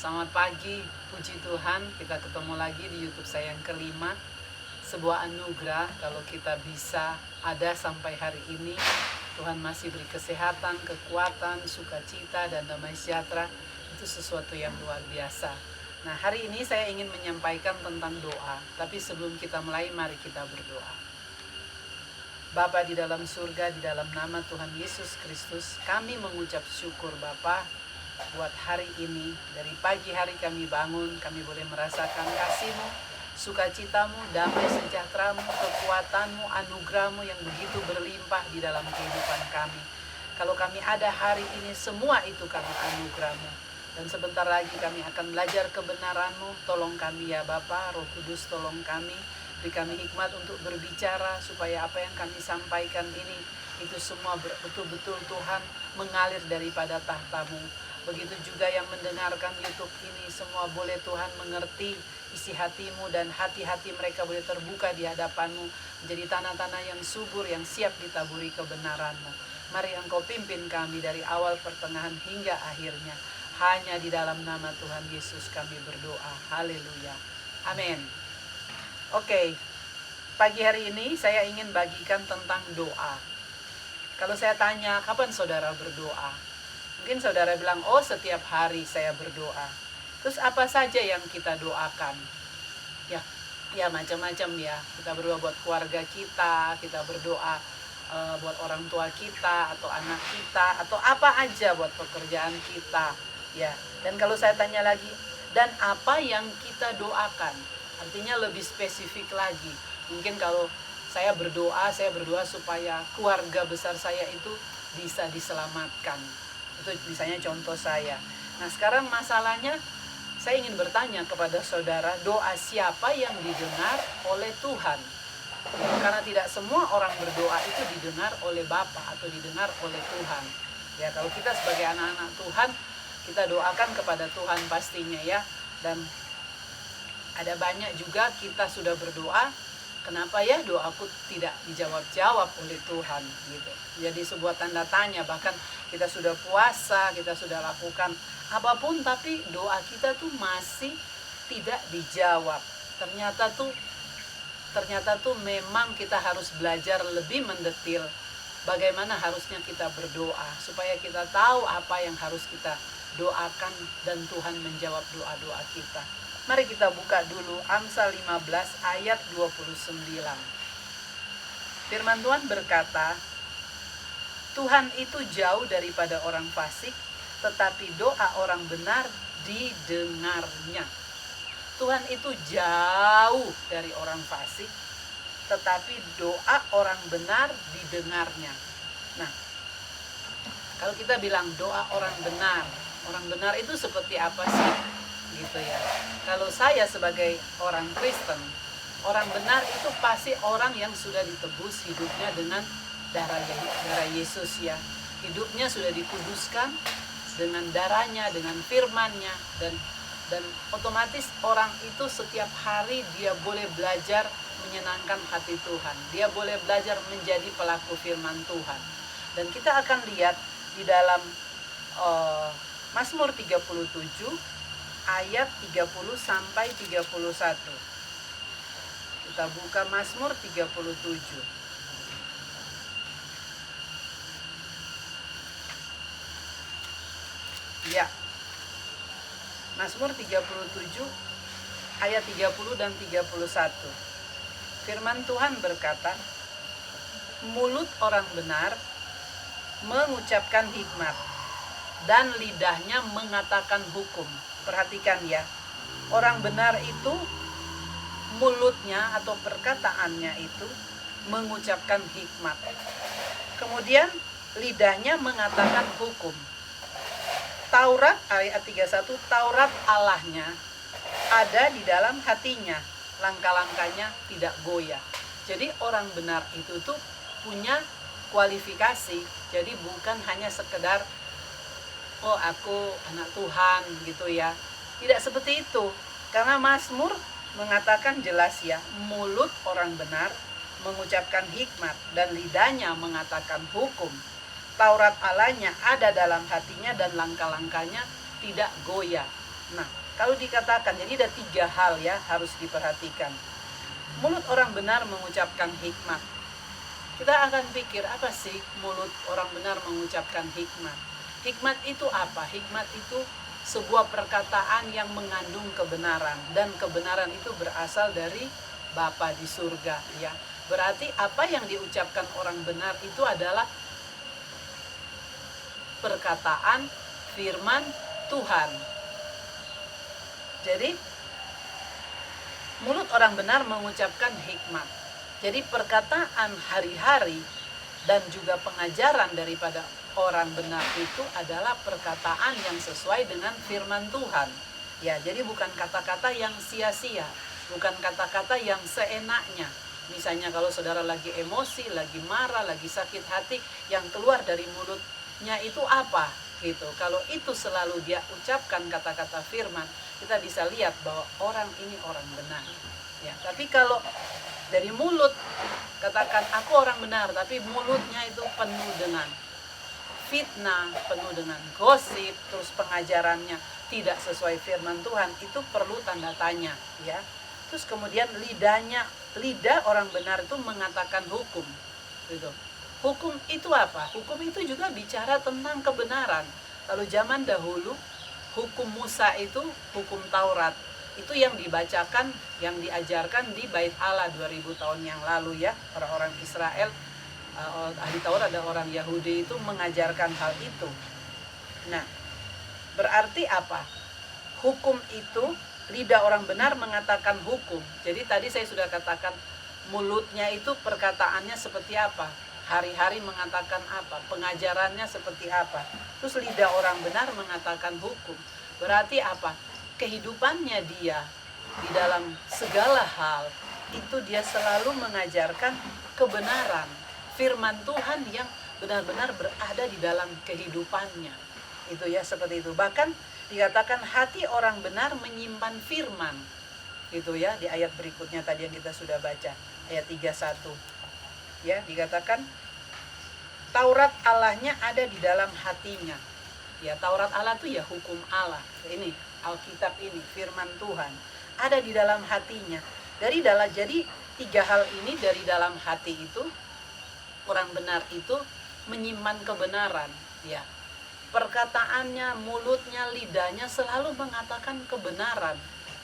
Selamat pagi, puji Tuhan, kita ketemu lagi di YouTube saya yang kelima. Sebuah anugerah kalau kita bisa ada sampai hari ini. Tuhan masih beri kesehatan, kekuatan, sukacita, dan damai sejahtera. Itu sesuatu yang luar biasa. Nah, hari ini saya ingin menyampaikan tentang doa. Tapi sebelum kita mulai, mari kita berdoa. Bapa di dalam surga, di dalam nama Tuhan Yesus Kristus, kami mengucap syukur Bapa buat hari ini. Dari pagi hari kami bangun, kami boleh merasakan kasih-Mu, sukacitamu, damai sejahtera-Mu, kekuatan-Mu, anugerah-Mu yang begitu berlimpah di dalam kehidupan kami. Kalau kami ada hari ini, semua itu karena anugerah-Mu. Dan sebentar lagi kami akan belajar kebenaran-Mu. Tolong kami ya Bapa, Roh Kudus tolong kami. Beri kami hikmat untuk berbicara supaya apa yang kami sampaikan ini itu semua betul-betul Tuhan mengalir daripada tahta-Mu. Begitu juga yang mendengarkan YouTube ini semua boleh Tuhan mengerti isi hati-Mu dan hati-hati mereka boleh terbuka di hadapan-Mu menjadi tanah-tanah yang subur yang siap ditaburi kebenaran-Mu. Mari Engkau pimpin kami dari awal pertengahan hingga akhirnya. Hanya di dalam nama Tuhan Yesus kami berdoa. Haleluya. Amin. Oke, pagi hari ini saya ingin bagikan tentang doa. Kalau saya tanya, kapan saudara berdoa? Mungkin saudara bilang, oh setiap hari saya berdoa. Terus apa saja yang kita doakan? Ya macam-macam ya. Kita berdoa buat keluarga kita berdoa buat orang tua kita, atau anak kita, atau apa aja buat pekerjaan kita. Ya. Dan kalau saya tanya lagi, dan apa yang kita doakan? Artinya lebih spesifik lagi. Mungkin kalau saya berdoa supaya keluarga besar saya itu bisa diselamatkan. Itu misalnya contoh saya. Nah sekarang masalahnya saya ingin bertanya kepada saudara, doa siapa yang didengar oleh Tuhan? Karena tidak semua orang berdoa itu didengar oleh Bapa atau didengar oleh Tuhan. Ya kalau kita sebagai anak-anak Tuhan, kita doakan kepada Tuhan pastinya ya. Dan ada banyak juga kita sudah berdoa, kenapa ya doaku tidak dijawab-jawab oleh Tuhan gitu. Jadi sebuah tanda tanya, bahkan kita sudah puasa, kita sudah lakukan apapun tapi doa kita tuh masih tidak dijawab. Ternyata tuh memang kita harus belajar lebih mendetil bagaimana harusnya kita berdoa supaya kita tahu apa yang harus kita doakan dan Tuhan menjawab doa-doa kita. Mari kita buka dulu Amsal 15 ayat 29. Firman Tuhan berkata, Tuhan itu jauh daripada orang fasik, tetapi doa orang benar didengarnya. Tuhan itu jauh dari orang fasik, tetapi doa orang benar didengarnya. Nah, kalau kita bilang doa orang benar itu seperti apa sih? Gitu ya. Kalau saya sebagai orang Kristen, orang benar itu pasti orang yang sudah ditebus hidupnya dengan darah Yesus ya. Hidupnya sudah dikuduskan dengan darahnya, dengan firman-Nya, dan otomatis orang itu setiap hari dia boleh belajar menyenangkan hati Tuhan. Dia boleh belajar menjadi pelaku firman Tuhan. Dan kita akan lihat di dalam Mazmur 37 ayat 30 sampai 31. Kita buka Mazmur 37. Ya. Mazmur 37 ayat 30 dan 31. Firman Tuhan berkata, mulut orang benar mengucapkan hikmat dan lidahnya mengatakan hukum. Perhatikan ya, orang benar itu mulutnya atau perkataannya itu mengucapkan hikmat. Kemudian lidahnya mengatakan hukum. Taurat ayat 31, Taurat Allahnya ada di dalam hatinya, langkah-langkahnya tidak goyah. Jadi orang benar itu tuh punya kualifikasi. Jadi bukan hanya sekedar oh aku anak Tuhan gitu ya. Tidak seperti itu. Karena Mazmur mengatakan jelas ya, mulut orang benar mengucapkan hikmat dan lidahnya mengatakan hukum. Taurat Allahnya ada dalam hatinya dan langkah-langkahnya tidak goyah. Nah, kalau dikatakan, jadi ada 3 hal ya harus diperhatikan. Mulut orang benar mengucapkan hikmat. Kita akan pikir, apa sih mulut orang benar mengucapkan hikmat? Hikmat itu apa? Hikmat itu sebuah perkataan yang mengandung kebenaran, dan kebenaran itu berasal dari Bapa di surga, ya. Berarti apa yang diucapkan orang benar itu adalah perkataan firman Tuhan. Jadi mulut orang benar mengucapkan hikmat. Jadi perkataan hari-hari dan juga pengajaran daripada orang benar itu adalah perkataan yang sesuai dengan firman Tuhan. Ya, jadi bukan kata-kata yang sia-sia, bukan kata-kata yang seenaknya. Misalnya kalau saudara lagi emosi, lagi marah, lagi sakit hati, yang keluar dari mulutnya itu apa? Gitu. Kalau itu selalu dia ucapkan kata-kata firman, kita bisa lihat bahwa orang ini orang benar. Ya, tapi kalau dari mulut katakan aku orang benar, tapi mulutnya itu penuh dengan fitnah, penuh dengan gosip, terus pengajarannya tidak sesuai firman Tuhan, itu perlu tanda tanya, ya. Terus kemudian lidah orang benar itu mengatakan hukum, gitu. Hukum itu apa? Hukum itu juga bicara tentang kebenaran. Kalau zaman dahulu hukum Musa itu hukum Taurat, itu yang dibacakan, yang diajarkan di Bait Allah 2000 tahun yang lalu, ya. Orang-orang Israel, ahli Taurat, ada orang Yahudi itu mengajarkan hal itu. Nah, berarti apa? Hukum itu, lidah orang benar mengatakan hukum. Jadi tadi saya sudah katakan, mulutnya itu perkataannya seperti apa, hari-hari mengatakan apa, pengajarannya seperti apa. Terus lidah orang benar mengatakan hukum. Berarti apa? Kehidupannya dia di dalam segala hal itu dia selalu mengajarkan kebenaran, firman Tuhan yang benar-benar berada di dalam kehidupannya. Itu ya, seperti itu. Bahkan dikatakan hati orang benar menyimpan firman. Itu ya, di ayat berikutnya tadi yang kita sudah baca, ayat 31. Ya, dikatakan Taurat Allahnya ada di dalam hatinya. Ya, Taurat Allah itu ya hukum Allah. Ini Alkitab ini, firman Tuhan, ada di dalam hatinya. Jadi 3 hal ini dari dalam hati itu, orang benar itu menyimpan kebenaran, ya. Perkataannya, mulutnya, lidahnya selalu mengatakan kebenaran,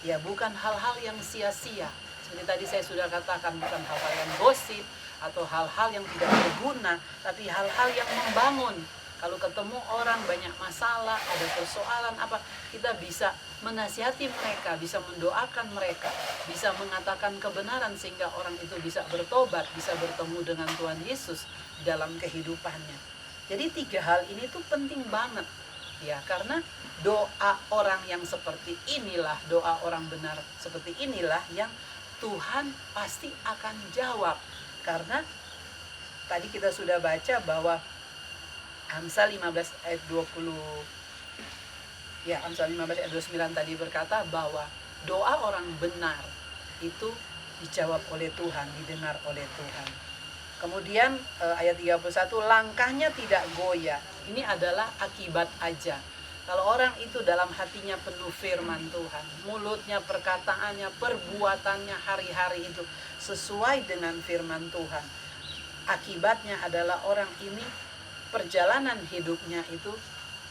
ya, bukan hal-hal yang sia-sia. Seperti tadi saya sudah katakan, bukan hal-hal yang gosip atau hal-hal yang tidak berguna, tapi hal-hal yang membangun. Kalau ketemu orang banyak masalah, ada persoalan apa, kita bisa menasihati mereka, bisa mendoakan mereka, bisa mengatakan kebenaran sehingga orang itu bisa bertobat, bisa bertemu dengan Tuhan Yesus dalam kehidupannya. Jadi 3 hal ini tuh penting banget, ya, karena doa orang yang seperti inilah, doa orang benar seperti inilah yang Tuhan pasti akan jawab. Karena tadi kita sudah baca bahwa Amsal 15 ayat 20, ya, Amsal 15 ayat 29 tadi berkata bahwa doa orang benar itu dijawab oleh Tuhan, didengar oleh Tuhan. Kemudian ayat 31, langkahnya tidak goyah. Ini adalah akibat aja. Kalau orang itu dalam hatinya penuh firman Tuhan, mulutnya, perkataannya, perbuatannya hari-hari itu sesuai dengan firman Tuhan, akibatnya adalah orang ini perjalanan hidupnya itu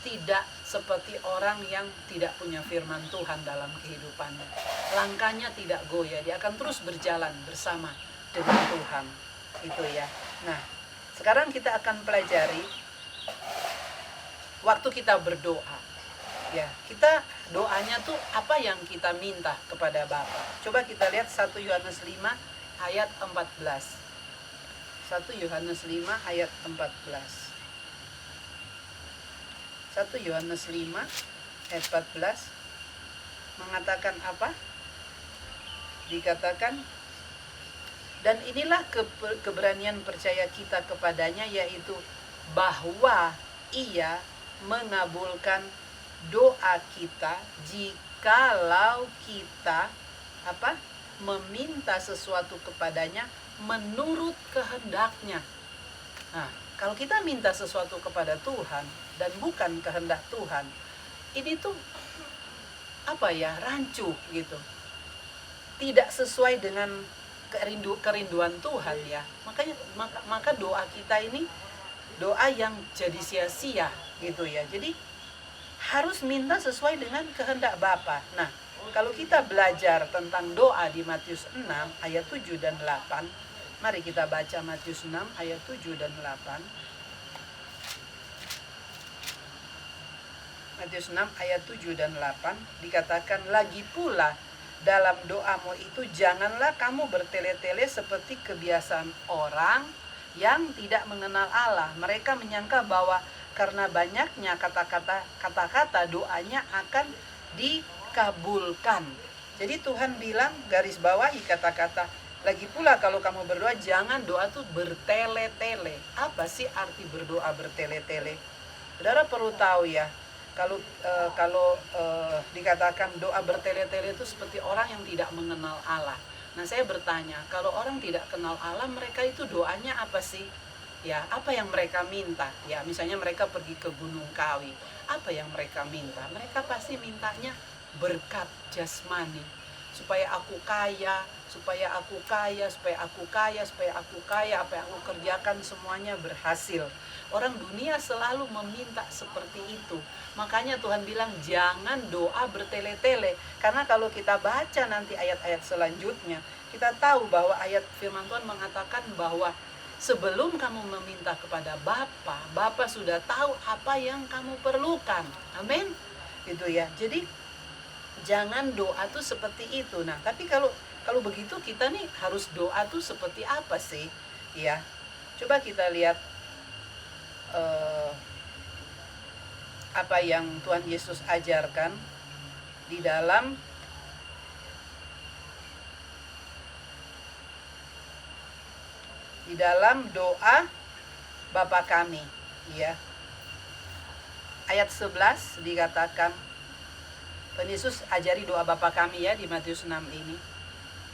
tidak seperti orang yang tidak punya firman Tuhan dalam kehidupannya. Langkahnya tidak goyah, dia akan terus berjalan bersama dengan Tuhan. Itu ya. Nah, sekarang kita akan pelajari waktu kita berdoa. Ya, kita doanya tuh apa yang kita minta kepada Bapa. Coba kita lihat 1 Yohanes 5 ayat 14. 1 Yohanes 5 ayat 14. 1 Yohanes 5 ayat 14 mengatakan apa? Dikatakan, dan inilah keberanian percaya kita kepadanya, yaitu bahwa ia mengabulkan doa kita jikalau kita apa? Meminta sesuatu kepadanya menurut kehendaknya. Nah, kalau kita minta sesuatu kepada Tuhan dan bukan kehendak Tuhan, ini tuh rancu gitu, tidak sesuai dengan kerinduan Tuhan ya. Makanya maka doa kita ini doa yang jadi sia-sia gitu ya. Jadi harus minta sesuai dengan kehendak Bapa. Nah, kalau kita belajar tentang doa di Matius 6 ayat 7 dan 8, mari kita baca Matius 6 ayat 7 dan 8. Matius 6 ayat 7 dan 8 dikatakan, lagi pula dalam doamu itu janganlah kamu bertele-tele seperti kebiasaan orang yang tidak mengenal Allah. Mereka menyangka bahwa karena banyaknya kata-kata doanya akan dikabulkan. Jadi Tuhan bilang, garis bawahi kata-kata, lagi pula kalau kamu berdoa jangan doa tuh bertele-tele. Apa sih arti berdoa bertele-tele? Saudara perlu tahu ya, kalau dikatakan doa bertele-tele itu seperti orang yang tidak mengenal Allah. Nah, saya bertanya, kalau orang tidak kenal Allah, mereka itu doanya apa sih? Ya, apa yang mereka minta? Ya, misalnya mereka pergi ke Gunung Kawi, apa yang mereka minta? Mereka pasti mintanya berkat jasmani, supaya aku kaya, supaya aku kaya, supaya aku kaya, supaya aku kaya, apa yang aku kerjakan semuanya berhasil. Orang dunia selalu meminta seperti itu. Makanya Tuhan bilang jangan doa bertele-tele. Karena kalau kita baca nanti ayat-ayat selanjutnya, kita tahu bahwa ayat firman Tuhan mengatakan bahwa sebelum kamu meminta kepada Bapa, Bapa sudah tahu apa yang kamu perlukan. Amin. Gitu ya. Jadi jangan doa tuh seperti itu. Nah, tapi kalau begitu kita nih harus doa tuh seperti apa sih? Ya. Coba kita lihat apa yang Tuhan Yesus ajarkan di dalam doa Bapa kami, ya. Ayat 11 dikatakan, Tuhan Yesus ajari doa Bapa kami ya di Matius 6 ini.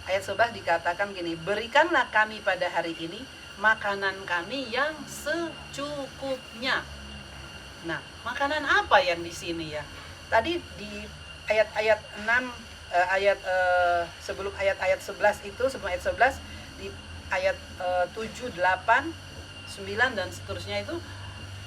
Ayat 11 dikatakan gini, berikanlah kami pada hari ini makanan kami yang secukupnya. Nah, makanan apa yang di sini ya? Tadi di ayat-ayat 6 sebelum ayat-ayat 11 itu, sebelum ayat 11 di ayat 7, 8, 9 dan seterusnya itu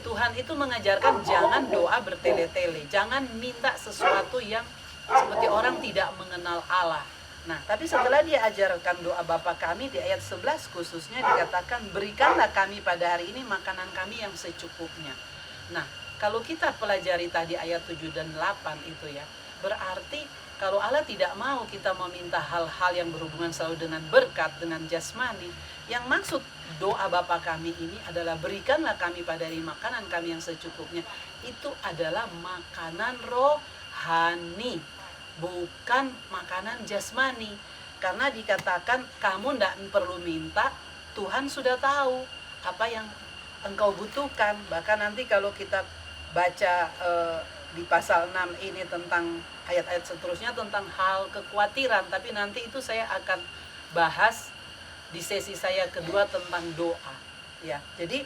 Tuhan itu mengajarkan jangan doa bertele-tele, jangan minta sesuatu yang seperti orang tidak mengenal Allah. Nah, tapi setelah dia ajarkan doa Bapa kami di ayat 11 khususnya dikatakan berikanlah kami pada hari ini makanan kami yang secukupnya. Nah, kalau kita pelajari tadi ayat 7 dan 8 itu ya, berarti kalau Allah tidak mau kita meminta hal-hal yang berhubungan selalu dengan berkat, dengan jasmani, yang maksud doa Bapa kami ini adalah berikanlah kami pada hari makanan kami yang secukupnya. Itu adalah makanan rohani, bukan makanan jasmani. Karena dikatakan kamu tidak perlu minta, Tuhan sudah tahu apa yang engkau butuhkan. Bahkan nanti kalau kita baca di pasal 6 ini tentang ayat-ayat seterusnya tentang hal kekhawatiran, tapi nanti itu saya akan bahas di sesi saya kedua tentang doa ya. Jadi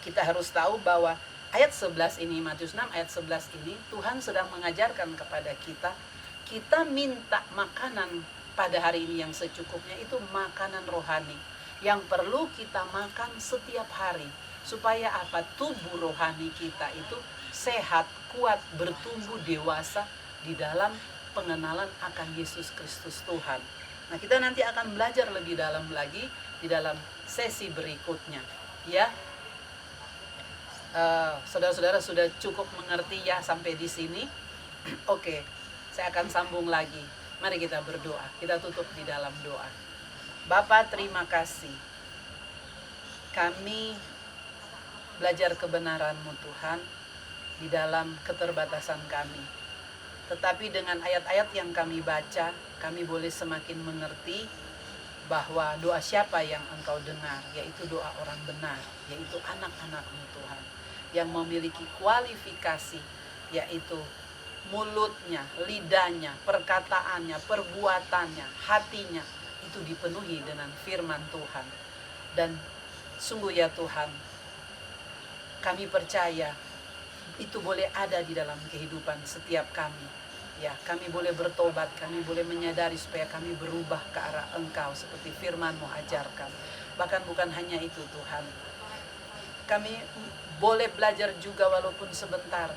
kita harus tahu bahwa ayat 11 ini, Matius 6 ayat 11 ini Tuhan sedang mengajarkan kepada kita minta makanan pada hari ini yang secukupnya, itu makanan rohani yang perlu kita makan setiap hari supaya apa? Tubuh rohani kita itu sehat, kuat, bertumbuh dewasa di dalam pengenalan akan Yesus Kristus Tuhan. Nah, kita nanti akan belajar lebih dalam lagi di dalam sesi berikutnya ya. Saudara-saudara sudah cukup mengerti ya sampai di sini? Oke, saya akan sambung lagi. Mari kita berdoa. Kita tutup di dalam doa. Bapa, terima kasih. Kami belajar kebenaran-Mu Tuhan di dalam keterbatasan kami. Tetapi dengan ayat-ayat yang kami baca, kami boleh semakin mengerti bahwa doa siapa yang Engkau dengar, yaitu doa orang benar, yaitu anak-anak-Mu Tuhan, yang memiliki kualifikasi, yaitu mulutnya, lidahnya, perkataannya, perbuatannya, hatinya, itu dipenuhi dengan firman Tuhan. Dan sungguh ya Tuhan, kami percaya itu boleh ada di dalam kehidupan setiap kami. Ya, kami boleh bertobat, kami boleh menyadari supaya kami berubah ke arah Engkau seperti firman-Mu ajarkan. Bahkan bukan hanya itu Tuhan, kami boleh belajar juga walaupun sebentar.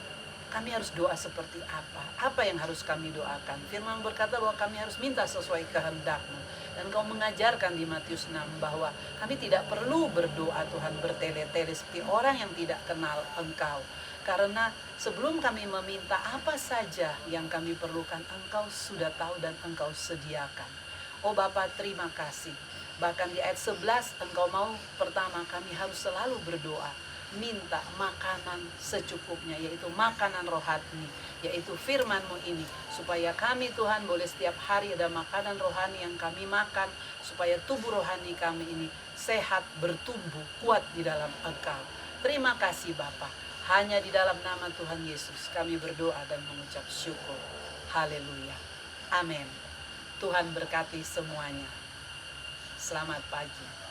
Kami harus doa seperti apa? Apa yang harus kami doakan? Firman berkata bahwa kami harus minta sesuai kehendak-Mu. Dan Kau mengajarkan di Matius 6 bahwa kami tidak perlu berdoa Tuhan bertele-tele seperti orang yang tidak kenal Engkau. Karena sebelum kami meminta apa saja yang kami perlukan, Engkau sudah tahu dan Engkau sediakan. Oh Bapa, terima kasih. Bahkan di ayat 11 Engkau mau pertama kami harus selalu berdoa, minta makanan secukupnya, yaitu makanan rohani, yaitu firman-Mu ini, supaya kami Tuhan boleh setiap hari ada makanan rohani yang kami makan, supaya tubuh rohani kami ini sehat, bertumbuh, kuat di dalam Engkau. Terima kasih Bapa. Hanya di dalam nama Tuhan Yesus kami berdoa dan mengucap syukur. Haleluya. Amin. Tuhan berkati semuanya. Selamat pagi.